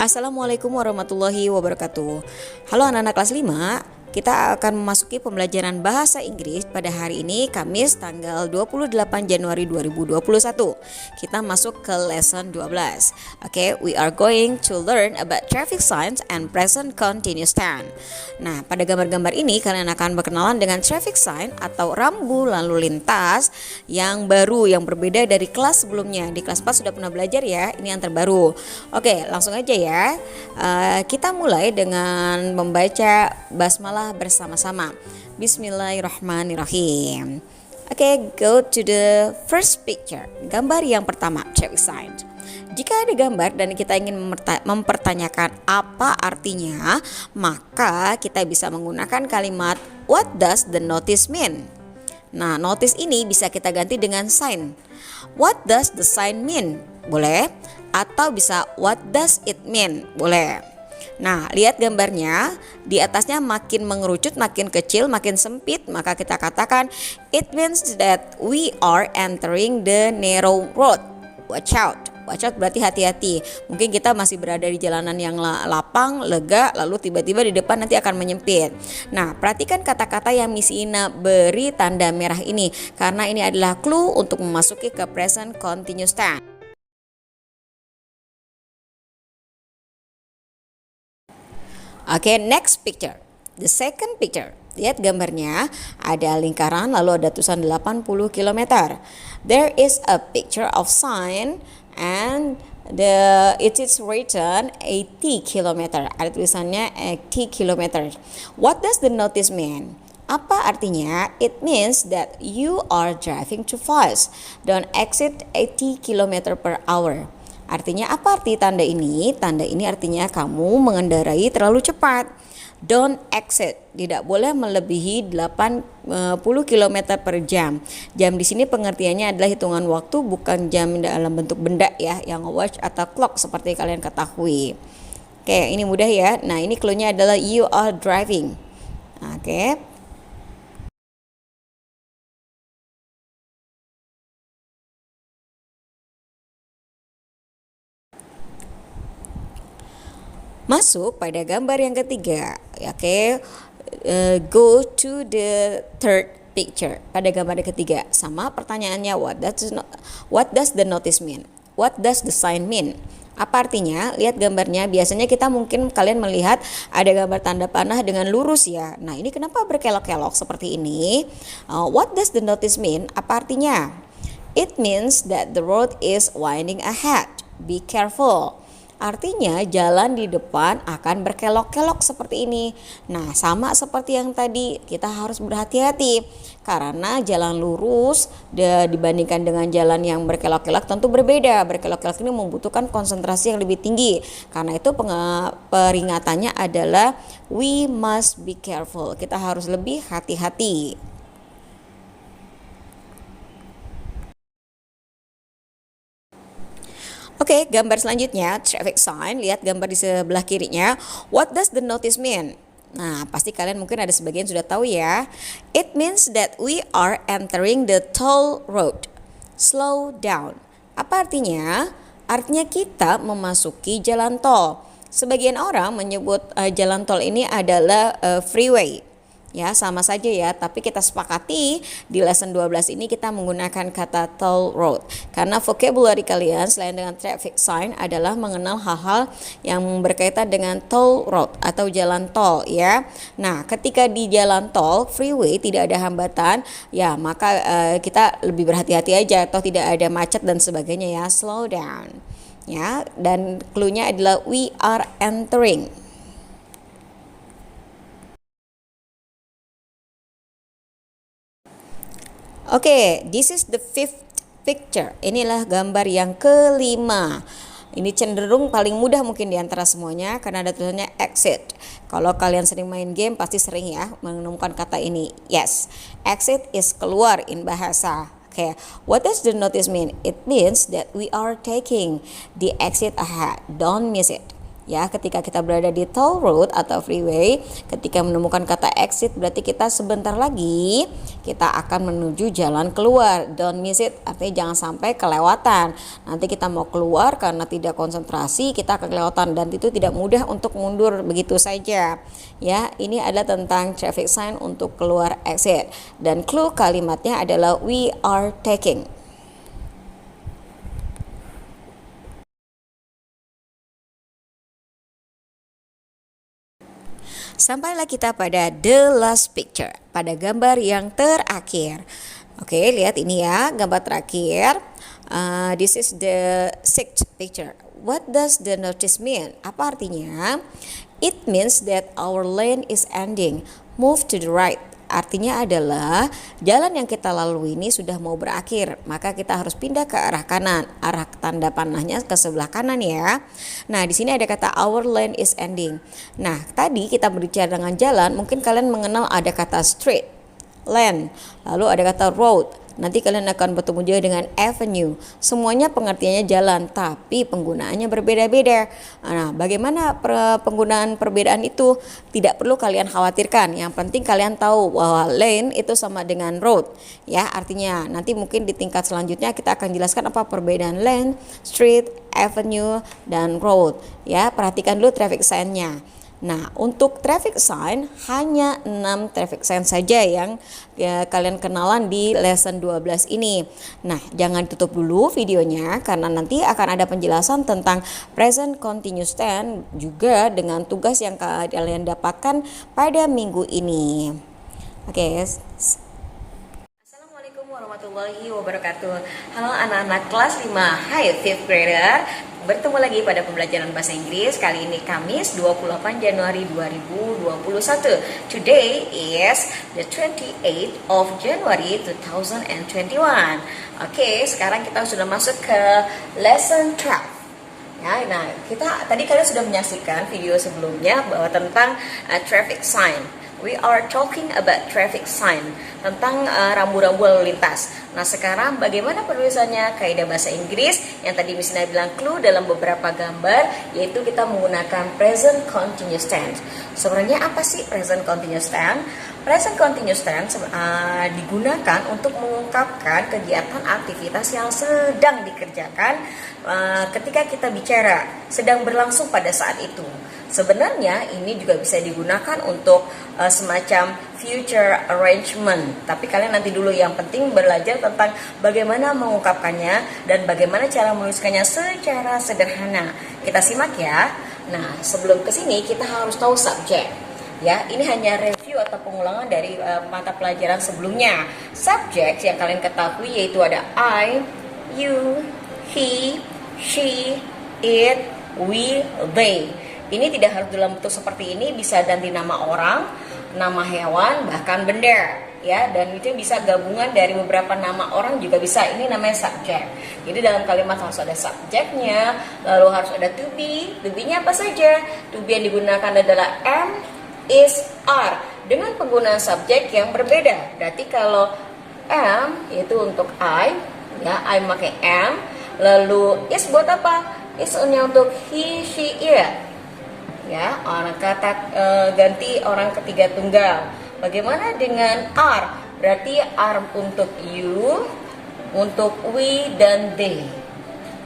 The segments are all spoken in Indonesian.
Assalamualaikum warahmatullahi wabarakatuh. Halo anak-anak kelas 5. Kita akan memasuki pembelajaran bahasa Inggris pada hari ini Kamis tanggal 28 Januari 2021. Kita masuk ke lesson 12. Okay, we are going to learn about traffic signs and present continuous tense. Nah, pada gambar-gambar ini kalian akan berkenalan dengan traffic sign atau rambu lalu lintas yang baru, yang berbeda dari kelas sebelumnya. Di kelas 4 sudah pernah belajar ya, ini yang terbaru. Oke, langsung aja ya. Kita mulai dengan membaca basmalah bersama-sama. Bismillahirrahmanirrahim. Oke, go to the first picture. Gambar yang pertama, traffic sign. Jika ada gambar dan kita ingin mempertanyakan apa artinya, maka kita bisa menggunakan kalimat what does the notice mean? Nah, notice ini bisa kita ganti dengan sign. What does the sign mean? Boleh. Atau bisa what does it mean? Boleh. Nah, lihat gambarnya, di atasnya makin mengerucut, makin kecil, makin sempit, maka kita katakan it means that we are entering the narrow road. Watch out. Watch out berarti hati-hati. Mungkin kita masih berada di jalanan yang lapang, lega, lalu tiba-tiba di depan nanti akan menyempit. Nah, perhatikan kata-kata yang Miss Ina beri tanda merah ini, karena ini adalah clue untuk memasuki ke present continuous tense. Oke, next picture. The second picture. Lihat gambarnya, ada lingkaran lalu ada tulisan 80 km. There is a picture of sign and it is written 80 km. Ada tulisannya 80 km. What does the notice mean? Apa artinya? It means that you are driving too fast. Don't exceed 80 km per hour. Artinya apa arti tanda ini? Tanda ini artinya kamu mengendarai terlalu cepat. Don't exceed, tidak boleh melebihi 80 km per jam. Jam di sini pengertiannya adalah hitungan waktu, bukan jam dalam bentuk benda ya, yang watch atau clock seperti kalian ketahui. Oke, ini mudah ya. Nah, ini clue-nya adalah you are driving. Oke. Masuk pada gambar yang ketiga. Oke, go to the third picture. Pada gambar yang ketiga, sama pertanyaannya, what does the notice mean? What does the sign mean? Apa artinya? Lihat gambarnya. Biasanya kita mungkin kalian melihat ada gambar tanda panah dengan lurus ya. Nah, ini kenapa berkelok-kelok seperti ini? What does the notice mean? Apa artinya? It means that the road is winding ahead. Be careful. Artinya jalan di depan akan berkelok-kelok seperti ini. Nah, sama seperti yang tadi, kita harus berhati-hati karena jalan lurus dibandingkan dengan jalan yang berkelok-kelok tentu berbeda. Berkelok-kelok ini membutuhkan konsentrasi yang lebih tinggi. Karena itu peringatannya adalah we must be careful. Kita harus lebih hati-hati. Oke, gambar selanjutnya, traffic sign. Lihat gambar di sebelah kirinya. What does the notice mean? Nah, pasti kalian mungkin ada sebagian sudah tahu ya. It means that we are entering the toll road. Slow down. Apa artinya? Artinya kita memasuki jalan tol. Sebagian orang menyebut jalan tol ini adalah freeway. Ya, sama saja ya, tapi kita sepakati di lesson 12 ini kita menggunakan kata toll road. Karena vocabulary kalian selain dengan traffic sign adalah mengenal hal-hal yang berkaitan dengan toll road atau jalan tol ya. Nah, ketika di jalan tol, freeway tidak ada hambatan, ya maka kita lebih berhati-hati aja atau tidak ada macet dan sebagainya ya. Slow down. Ya, dan clue-nya adalah we are entering. Oke, this is the fifth picture. Inilah gambar yang kelima. Ini cenderung paling mudah mungkin di antara semuanya karena ada tulisannya exit. Kalau kalian sering main game pasti sering ya menemukan kata ini. Yes, exit is keluar in bahasa. Oke, what does the notice mean? It means that we are taking the exit ahead. Don't miss it. Ya, ketika kita berada di toll road atau freeway, ketika menemukan kata exit berarti kita sebentar lagi kita akan menuju jalan keluar. Don't miss it, artinya jangan sampai kelewatan. Nanti kita mau keluar karena tidak konsentrasi, kita akan kelewatan dan itu tidak mudah untuk mundur begitu saja. Ya, ini adalah tentang traffic sign untuk keluar exit. Dan clue kalimatnya adalah we are taking. Sampailah kita pada the last picture, pada gambar yang terakhir. Oke, lihat ini ya, gambar terakhir. This is the sixth picture. What does the notice mean? Apa artinya? It means that our lane is ending. Move to the right. Artinya adalah jalan yang kita lalui ini sudah mau berakhir, maka kita harus pindah ke arah kanan. Arah tanda panahnya ke sebelah kanan ya. Nah, di sini ada kata our lane is ending. Nah, tadi kita berbicara dengan jalan, mungkin kalian mengenal ada kata street, lane, lalu ada kata road. Nanti kalian akan bertemu juga dengan avenue. Semuanya pengertiannya jalan, tapi penggunaannya berbeda-beda. Nah, bagaimana penggunaan perbedaan itu tidak perlu kalian khawatirkan. Yang penting kalian tahu bahwa lane itu sama dengan road. Ya, artinya nanti mungkin di tingkat selanjutnya kita akan jelaskan apa perbedaan lane, street, avenue, dan road. Ya, perhatikan dulu traffic sign-nya. Nah, untuk traffic sign hanya 6 traffic sign saja yang kalian kenalan di lesson 12 ini. Nah, jangan tutup dulu videonya karena nanti akan ada penjelasan tentang present continuous tense juga dengan tugas yang kalian dapatkan pada minggu ini. Oke. Assalamualaikum warahmatullahi wabarakatuh. Halo anak-anak kelas 5, hi 5th grader. Bertemu lagi pada pembelajaran bahasa Inggris. Kali ini Kamis 28 Januari 2021. Today is the 28th of January 2021. Oke, sekarang kita sudah masuk ke lesson 12. Ya, nah, tadi kalian sudah menyaksikan video sebelumnya bahwa tentang traffic sign. We are talking about traffic sign, tentang rambu-rambu lalu lintas. Nah, sekarang bagaimana penulisannya? Kaidah bahasa Inggris yang tadi Miss Nina bilang clue dalam beberapa gambar, yaitu kita menggunakan present continuous tense. Sebenarnya apa sih present continuous tense? Present continuous tense digunakan untuk mengungkapkan kegiatan aktivitas yang sedang dikerjakan ketika kita bicara, sedang berlangsung pada saat itu. Sebenarnya ini juga bisa digunakan untuk semacam future arrangement. Tapi kalian nanti dulu yang penting belajar tentang bagaimana mengungkapkannya dan bagaimana cara menuliskannya secara sederhana. Kita simak ya. Nah, sebelum ke sini kita harus tahu subjek. Ya, ini hanya review atau pengulangan dari mata pelajaran sebelumnya. Subjek yang kalian ketahui yaitu ada I, you, he, she, it, we, they. Ini tidak harus dalam bentuk seperti ini, bisa ganti nama orang, nama hewan, bahkan benda, ya. Dan itu bisa gabungan dari beberapa nama orang juga bisa. Ini namanya subjek. Jadi dalam kalimat harus ada subjeknya, lalu harus ada to be. To be-nya apa saja? To be yang digunakan adalah am, is, are. Dengan penggunaan subjek yang berbeda. Berarti kalau am itu untuk I, ya, I pakai am. Lalu is buat apa? Is untuk he, she, it. Ya, orang kata ganti orang ketiga tunggal. Bagaimana dengan are? Berarti are untuk you, untuk we dan they.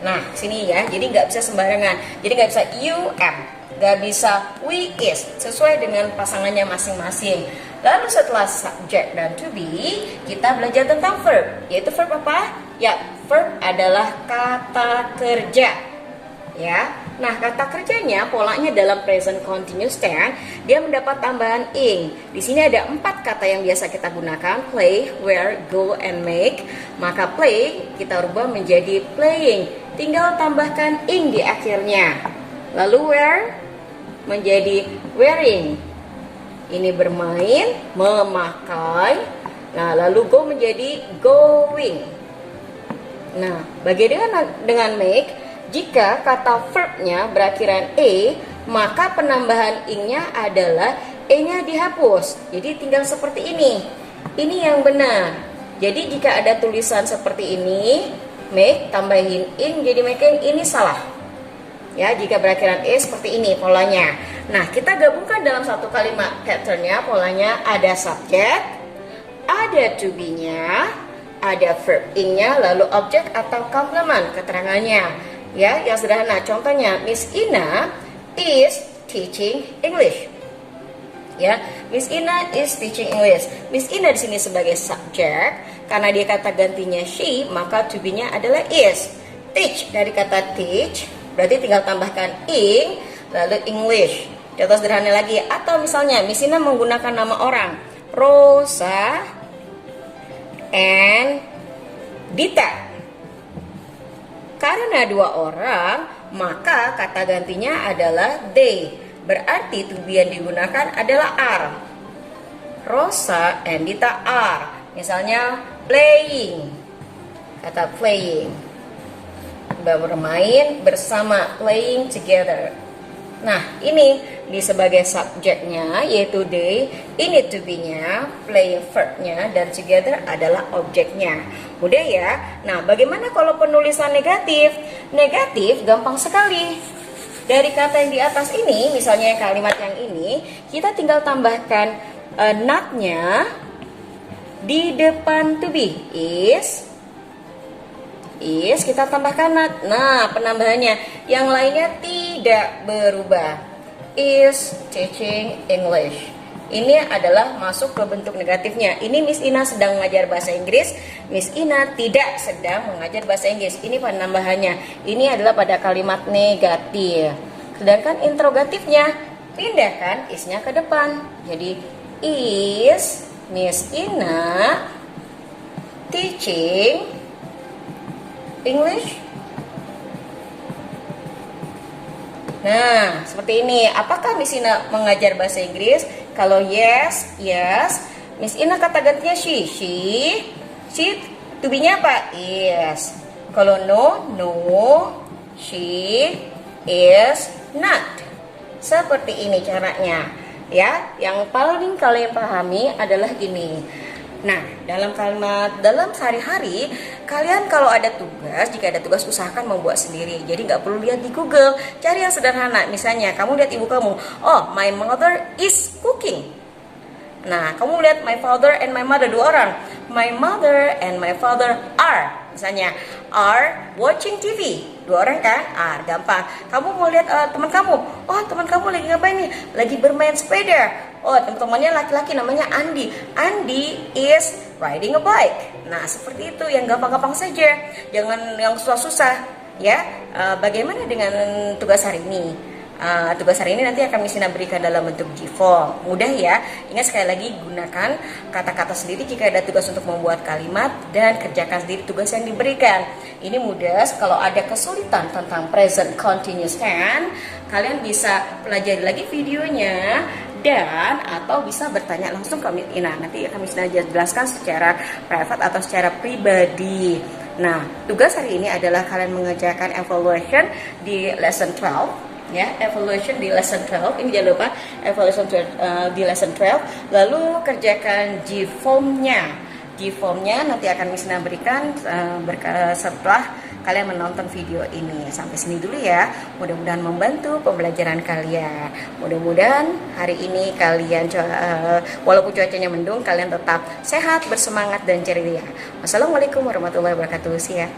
Nah, sini ya. Jadi nggak bisa sembarangan. Jadi nggak bisa you am, nggak bisa we is. Sesuai dengan pasangannya masing-masing. Lalu setelah subject dan to be, kita belajar tentang verb. Yaitu verb apa? Ya, verb adalah kata kerja. Ya, nah kata kerjanya polanya dalam present continuous tense dia mendapat tambahan ing. Di sini ada 4 kata yang biasa kita gunakan: play, wear, go, and make. Maka play kita rubah menjadi playing. Tinggal tambahkan ing di akhirnya. Lalu wear menjadi wearing. Ini bermain, memakai. Nah, lalu go menjadi going. Nah, bagaimana dengan make? Jika kata verbnya berakhiran e, maka penambahan ing-nya adalah e-nya dihapus. Jadi tinggal seperti ini. Ini yang benar. Jadi jika ada tulisan seperti ini, make tambahin ing jadi making, ini salah. Ya, jika berakhiran is seperti ini polanya. Nah, kita gabungkan dalam satu kalimat patternnya. Polanya ada subjek, ada to be-nya, ada verb in-nya, lalu objek atau komplement keterangannya. Ya, yang sederhana. Contohnya, Miss Ina is teaching English. Ya, Miss Ina is teaching English. Miss Ina di sini sebagai subjek, karena dia kata gantinya she, maka to be-nya adalah is. Teach dari kata teach, berarti tinggal tambahkan ing, lalu English. Contoh sederhana lagi, atau misalnya Miss Ina menggunakan nama orang, Rosa and Dita. Karena dua orang, maka kata gantinya adalah they. Berarti to be yang digunakan adalah are. Rosa and Dita are. Misalnya playing, kata playing, bermain bersama, playing together. Nah, ini di sebagai subjeknya yaitu they, ini to be-nya, playing verb-nya, dan together adalah objeknya. Mudah ya? Nah, bagaimana kalau penulisan negatif? Negatif gampang sekali. Dari kata yang di atas ini, misalnya kalimat yang ini, kita tinggal tambahkan not-nya di depan to be. Is kita tambahkan not. Nah, penambahannya yang lainnya tidak berubah. Is teaching English. Ini adalah masuk ke bentuk negatifnya. Ini Miss Ina sedang mengajar bahasa Inggris, Miss Ina tidak sedang mengajar bahasa Inggris. Ini penambahannya. Ini adalah pada kalimat negatif. Sedangkan interrogatifnya, pindahkan isnya ke depan. Jadi is Miss Ina teaching English? Nah, seperti ini. Apakah Miss Ina mengajar bahasa Inggris? Kalau yes, yes. Miss Ina kata gantinya she. She to be-nya apa? Is. Kalau no, no. She is not. Seperti ini caranya. Ya, yang paling kalian pahami adalah gini. Nah, dalam sehari-hari, kalian kalau ada tugas, jika ada tugas usahakan membuat sendiri. Jadi nggak perlu lihat di Google, cari yang sederhana. Misalnya, kamu lihat ibu kamu, oh my mother is cooking. Nah, kamu lihat my father and my mother, dua orang. My mother and my father are, misalnya, are watching TV. Dua orang kan? Gampang. Kamu mau lihat teman kamu, oh teman kamu lagi ngapain nih? Lagi bermain sepeda. Oh, teman-temannya laki-laki namanya Andi. Andi is riding a bike. Nah, seperti itu yang gampang-gampang saja. Jangan yang susah-susah, ya. Bagaimana dengan tugas hari ini? Tugas hari ini nanti akan Miss Ina berikan dalam bentuk G-form. Mudah ya. Ingat sekali lagi, gunakan kata-kata sendiri jika ada tugas untuk membuat kalimat dan kerjakan sendiri tugas yang diberikan. Ini mudah. Kalau ada kesulitan tentang present continuous tense, kalian bisa pelajari lagi videonya dan atau bisa bertanya langsung ke Miss Ina. Nanti akan Miss Ina jelaskan secara private atau secara pribadi. Nah, tugas hari ini adalah kalian mengerjakan evaluation di lesson 12. Ya, evaluation di lesson 12. Ini jangan lupa evaluation di lesson 12. Lalu kerjakan G-form-nya. G-form-nya nanti akan Miss Ina berikan setelah kalian menonton video ini. Sampai sini dulu ya. Mudah-mudahan membantu pembelajaran kalian. Mudah-mudahan hari ini kalian walaupun cuacanya mendung, kalian tetap sehat, bersemangat dan ceria. Wassalamualaikum warahmatullahi wabarakatuh. See ya.